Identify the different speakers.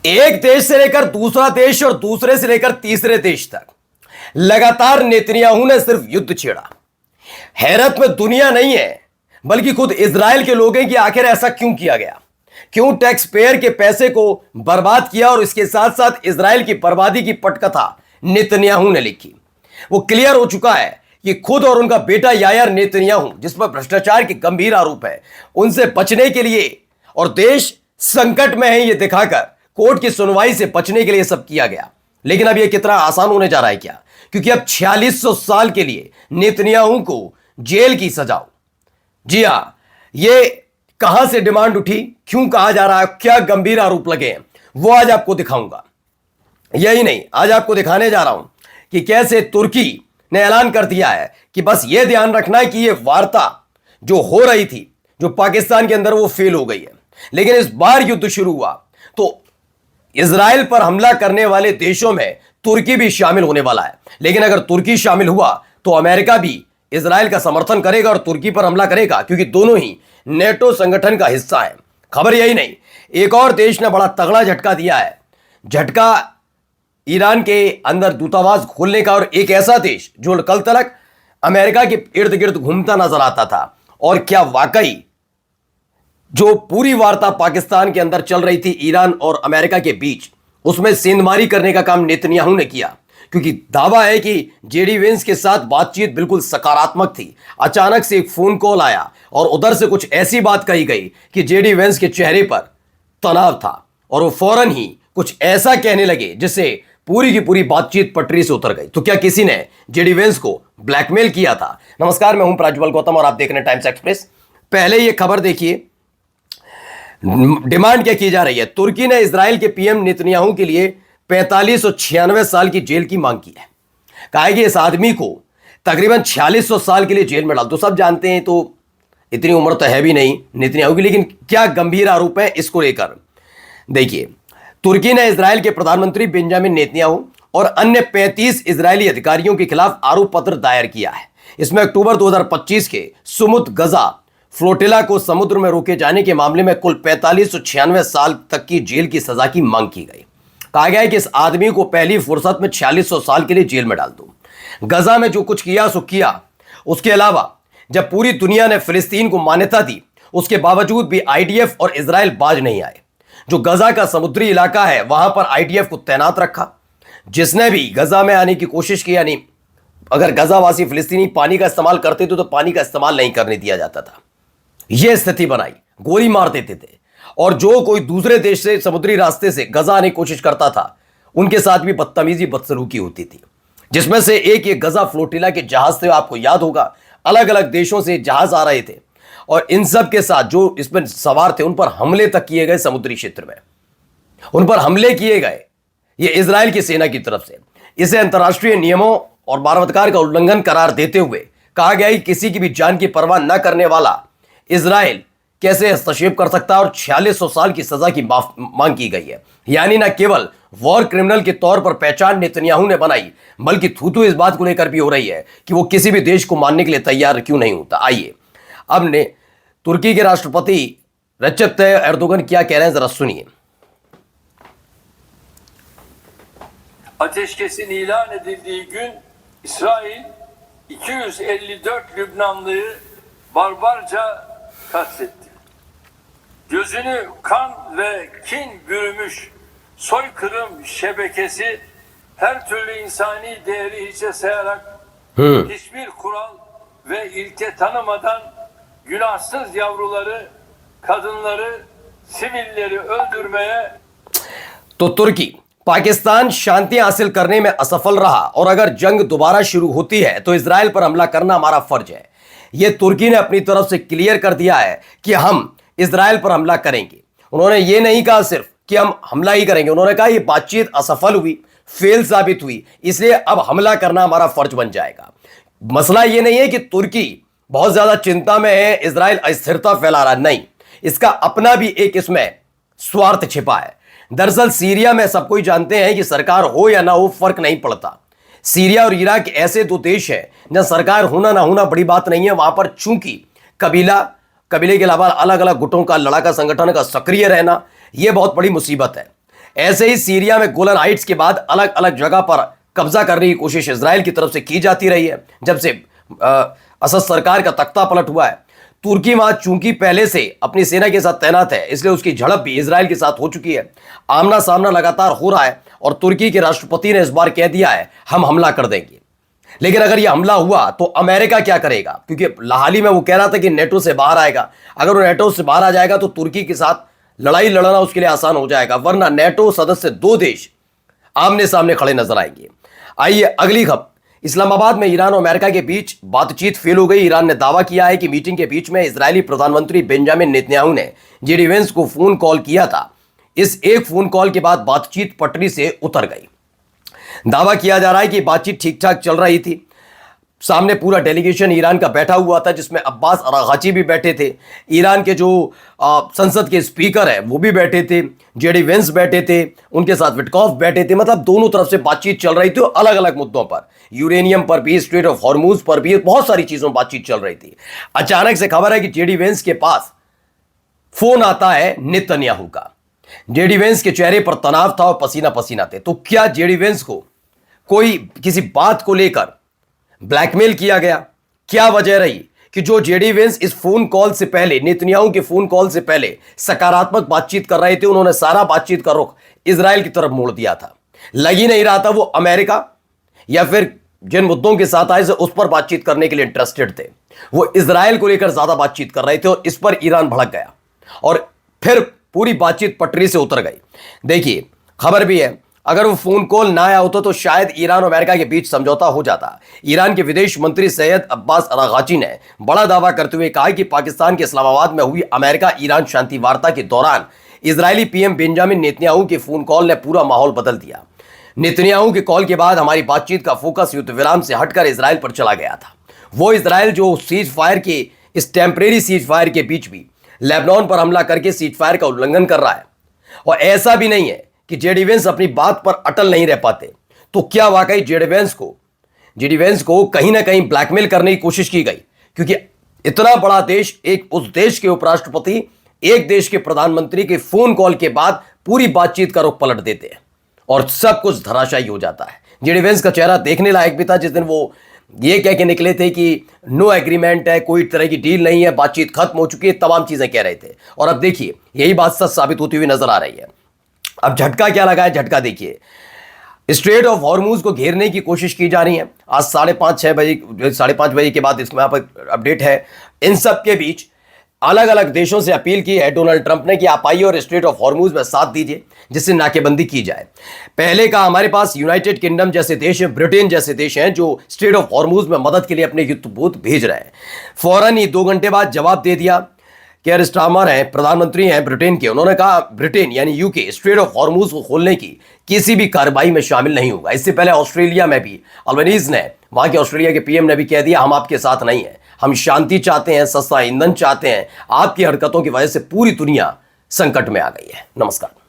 Speaker 1: एक देश से लेकर दूसरा देश और दूसरे से लेकर तीसरे देश तक लगातार नेतन्याहू ने सिर्फ युद्ध छेड़ा। हैरत में दुनिया नहीं है बल्कि खुद इजराइल के लोग हैं कि आखिर ऐसा क्यों किया गया, क्यों टैक्स पेयर के पैसे को बर्बाद किया। और इसके साथ साथ इजराइल की बर्बादी की पटकथा नेतन्याहू ने लिखी। वो क्लियर हो चुका है कि खुद और उनका बेटा यायर नेतन्याहू, जिस पर भ्रष्टाचार के गंभीर आरोप है, उनसे बचने के लिए और देश संकट में है ये दिखाकर कोर्ट की सुनवाई से बचने के लिए सब किया गया। लेकिन अब यह कितना आसान होने जा रहा है क्या? क्योंकि अब 4600 साल के लिए नेतन्याहू को जेल की सजा हो। जी हां, ये कहां से डिमांड उठी, क्यों कहा जा रहा है, क्या गंभीर आरोप लगे हैं, वो आज आपको दिखाऊंगा। यही नहीं, आज आपको दिखाने जा रहा हूं कि कैसे तुर्की ने ऐलान कर दिया है कि बस यह ध्यान रखना है कि यह वार्ता जो हो रही थी, जो पाकिस्तान के अंदर, वो फेल हो गई है। लेकिन इस बार युद्ध शुरू हुआ तो इजराइल पर हमला करने वाले देशों में तुर्की भी शामिल होने वाला है। लेकिन अगर तुर्की शामिल हुआ तो अमेरिका भी इजराइल का समर्थन करेगा और तुर्की पर हमला करेगा, क्योंकि दोनों ही नेटो संगठन का हिस्सा है। खबर यही नहीं, एक और देश ने बड़ा तगड़ा झटका दिया है। झटका ईरान के अंदर दूतावास खोलने का, और एक ऐसा देश जो कल तक अमेरिका के इर्द गिर्द घूमता नजर आता था। और क्या वाकई जो पूरी वार्ता पाकिस्तान के अंदर चल रही थी ईरान और अमेरिका के बीच, उसमें सेंधमारी करने का काम नेतन्याहू ने किया। क्योंकि दावा है कि जेडी वेंस के साथ बातचीत बिल्कुल सकारात्मक थी। अचानक से एक फोन कॉल आया और उधर से कुछ ऐसी बात कही गई कि जेडी वेंस के चेहरे पर तनाव था और वो फौरन ही कुछ ऐसा कहने लगे जिससे पूरी की पूरी बातचीत पटरी से उतर गई। तो क्या किसी ने जेडी वेंस को ब्लैकमेल किया था? नमस्कार, मैं हूं प्रज्वल गौतम और आप देख रहे हैं टाइम्स एक्सप्रेस। पहले यह खबर देखिए, डिमांड क्या की जा रही है। तुर्की ने इजराइल के पीएम नेतन्याहू के लिए 4596 साल की जेल की मांग की है। कहा है कि इस आदमी को तकरीबन 4600 साल के लिए जेल में डाल दो। सब जानते हैं, तो इतनी उम्र तो है भी नहीं नेतन्याहू की, लेकिन क्या गंभीर आरोप है इसको लेकर देखिए। तुर्की ने इजराइल के प्रधानमंत्री बेंजामिन नेतन्याहू और अन्य 35 इजरायली अधिकारियों के खिलाफ आरोप पत्र दायर किया है। इसमें अक्टूबर 2025 के सुमुद गजा फ्लोटिला को समुद्र में रोके जाने के मामले में कुल 4596 साल तक की जेल की सजा की मांग की गई। कहा गया है कि इस आदमी को पहली फुर्सत में 4600 साल के लिए जेल में डाल दो। गजा में जो कुछ किया सो किया। उसके अलावा जब पूरी दुनिया ने फिलिस्तीन को मान्यता दी, उसके बावजूद भी आईडीएफ और इजराइल बाज नहीं आए। जो गजा का समुद्री इलाका है, वहां पर आईडीएफ को तैनात रखा। जिसने भी गजा में आने की कोशिश की, यानी अगर गजावासी फिलिस्तीनी पानी का इस्तेमाल करते थे तो पानी का इस्तेमाल नहीं करने दिया जाता था। यह स्थिति बनाई, गोली मार देते थे। और जो कोई दूसरे देश से समुद्री रास्ते से गजा आने की कोशिश करता था, उनके साथ भी बदतमीजी बदसलूकी होती थी। जिसमें से एक ये गजा फ्लोटिला के जहाज थे, आपको याद होगा, अलग अलग देशों से जहाज आ रहे थे और इन सब के साथ जो इसमें सवार थे उन पर हमले तक किए गए। समुद्री क्षेत्र में उन पर हमले किए गए, ये इजराइल की सेना की तरफ से। इसे अंतर्राष्ट्रीय नियमों और मानवाधिकार का उल्लंघन करार देते हुए कहा गया कि किसी की भी जान की परवाह न करने वाला इजराइल कैसे हस्तक्षेप कर सकता है। और 4600 साल की सजा की मांग की गई है। यानी न केवल वॉर क्रिमिनल के तौर पर पहचान नेतन्याहू ने बनाई, बल्कि थू इस बात को लेकर भी हो रही है कि वो किसी भी देश को मानने के लिए तैयार क्यों नहीं होता। आइए अब ने तुर्की के राष्ट्रपति रजब तय्यप एर्दोगन क्या कह रहे हैं, जरा सुनिए।
Speaker 2: Ateşkesin ilan edildiği gün İsrail 254 Lübnanlıyı barbarca katletti. Gözünü kan ve kin bürümüş soykırım şebekesi her türlü insani değeri hiçe sayarak hiçbir kural ve ilke tanımadan günahsız yavruları, kadınları, sivilleri öldürmeye
Speaker 1: तो तुर्की पाकिस्तान शांति हासिल करने में असफल रहा और अगर जंग दोबारा शुरू होती है तो इजराइल पर हमला करना हमारा फर्ज है। यह तुर्की ने अपनी तरफ से क्लियर कर दिया है कि हम इजराइल पर हमला करेंगे। उन्होंने ये नहीं कहा सिर्फ कि हम हमला ही करेंगे, उन्होंने कहा यह बातचीत असफल हुई, फेल साबित हुई, इसलिए अब हमला करना हमारा फर्ज बन जाएगा। मसला यह नहीं है कि तुर्की बहुत ज्यादा चिंता में है, इजराइल अस्थिरता फैला रहा, नहीं, इसका अपना भी एक इसमें स्वार्थ छिपा है। दरअसल सीरिया में सब कोई जानते हैं कि सरकार हो या ना हो फर्क नहीं पड़ता। सीरिया और इराक ऐसे दो देश हैं जहां सरकार होना ना होना बड़ी बात नहीं है। वहां पर चूंकि कबीले के अलावा अलग अलग गुटों का, लड़ाका संगठन का सक्रिय रहना यह बहुत बड़ी मुसीबत है। ऐसे ही सीरिया में गोलन हाइट्स के बाद अलग अलग जगह पर कब्जा करने की कोशिश इजराइल की तरफ से की जाती रही है जब से असद सरकार का तख्ता पलट हुआ है। तुर्की वहां चूंकि पहले से अपनी सेना के साथ तैनात है, इसलिए उसकी झड़प भी इजराइल के साथ हो चुकी है। आमना सामना लगातार हो रहा है और तुर्की के राष्ट्रपति ने इस बार कह दिया है हम हमला कर देंगे। लेकिन अगर यह हमला हुआ तो अमेरिका क्या करेगा, क्योंकि हाल ही में वो कह रहा था कि नेटो से बाहर आएगा। अगर वो नेटो से बाहर आ जाएगा तो तुर्की के साथ लड़ाई लड़ना उसके लिए आसान हो जाएगा, वरना नेटो सदस्य 2 देश आमने सामने खड़े नजर आएंगे। आइए अगली खबर। इस्लामाबाद में ईरान और अमेरिका के बीच बातचीत फेल हो गई। ईरान ने दावा किया है कि मीटिंग के बीच में इजरायली प्रधानमंत्री बेंजामिन नेतन्याहू ने जेडी वेंस को फोन कॉल किया था। इस एक फोन कॉल के बाद बातचीत पटरी से उतर गई। दावा किया जा रहा है कि बातचीत ठीक ठाक चल रही थी। सामने पूरा डेलीगेशन ईरान का बैठा हुआ था, जिसमें अब्बास अराग़ची भी बैठे थे, ईरान के जो संसद के स्पीकर है वो भी बैठे थे, जेडी वेंस बैठे थे, उनके साथ विटकॉफ बैठे थे। मतलब दोनों तरफ से बातचीत चल रही थी, अलग अलग मुद्दों पर, यूरेनियम पर भी, स्ट्रेट ऑफ हॉर्मुज पर भी, बहुत सारी चीजों पर बातचीत चल रही थी। अचानक से खबर है कि जेडी वेंस के पास फोन आता है नेतन्याहू का। जेडी वेंस के चेहरे पर तनाव था और पसीना पसीना थे। तो क्या जेडी वेंस को कोई किसी बात को लेकर ब्लैकमेल किया गया? क्या वजह रही कि जो जेडी वेंस इस फोन कॉल से पहले, नेतन्याहू के फोन कॉल से पहले सकारात्मक बातचीत कर रहे थे, उन्होंने सारा बातचीत का रुख इजराइल की तरफ मोड़ दिया था। लग ही नहीं रहा था वो अमेरिका या फिर जिन मुद्दों के साथ आए उस पर बातचीत करने के लिए इंटरेस्टेड थे, वो इजराइल को लेकर ज्यादा बातचीत कर रहे थे और इस पर ईरान भड़क गया और फिर पूरी बातचीत पटरी से उतर गई। देखिए खबर भी है, अगर वो फोन कॉल ना आया होता तो शायद ईरान और अमेरिका के बीच समझौता हो जाता। ईरान के विदेश मंत्री सैयद अब्बास अराग़ची ने बड़ा दावा करते हुए कहा कि पाकिस्तान के इस्लामाबाद में हुई अमेरिका ईरान शांति वार्ता के दौरान इजरायली पीएम बेंजामिन नेतन्याहू के फोन कॉल ने पूरा माहौल बदल दिया। नेतन्याहू के कॉल के बाद हमारी बातचीत का फोकस युद्ध विराम से हटकर इजराइल पर चला गया था। वो इजराइल जो सीज फायर के, इस टेम्परेरी सीज फायर के बीच भी लेबनान पर हमला करके सीज फायर का उल्लंघन कर रहा है। और ऐसा भी नहीं है कि जेडी वेंस अपनी बात पर अटल नहीं रह पाते। तो क्या वाकई जेडी वेंस को कहीं ना कहीं ब्लैकमेल करने की कोशिश की गई? क्योंकि इतना बड़ा देश, एक उस देश के उपराष्ट्रपति एक देश के प्रधानमंत्री के फोन कॉल के बाद पूरी बातचीत का रुख पलट देते हैं और सब कुछ धराशायी हो जाता है। जेडी वेंस का चेहरा देखने लायक भी था जिस दिन वो ये कह के निकले थे कि नो एग्रीमेंट है, कोई तरह की डील नहीं है, बातचीत खत्म हो चुकी है, तमाम चीजें कह रहे थे। और अब देखिए यही बात सच साबित होती हुई नजर आ रही है। अब झटका क्या लगा है? झटका देखिए, स्ट्रेट ऑफ हॉर्मुज को घेरने की कोशिश की जा रही है। आज 5:30 बजे के बाद इसमें यहाँ पर अपडेट है। इन सब के बीच अलग अलग देशों से अपील की है डोनाल्ड ट्रंप ने कि आप आइए और स्ट्रेट ऑफ हॉर्मुज में साथ दीजिए जिससे नाकेबंदी की जाए। पहले का हमारे पास यूनाइटेड किंगडम जैसे देश हैं, ब्रिटेन जैसे देश हैं जो स्ट्रेट ऑफ हॉर्मुज में मदद के लिए अपने युद्धपोत भेज रहे हैं। फौरन ही 2 घंटे बाद जवाब दे दिया। केयर स्टारमर हैं, प्रधानमंत्री हैं ब्रिटेन के, उन्होंने कहा ब्रिटेन यानी यूके स्ट्रेट ऑफ हॉर्मुज को खोलने की किसी भी कार्रवाई में शामिल नहीं होगा। इससे पहले ऑस्ट्रेलिया में भी अल्बनीज ने, वहां के ऑस्ट्रेलिया के पीएम ने भी कह दिया हम आपके साथ नहीं हैं, हम शांति चाहते हैं, सस्ता ईंधन चाहते हैं। आपकी हरकतों की वजह से पूरी दुनिया संकट में आ गई है। नमस्कार।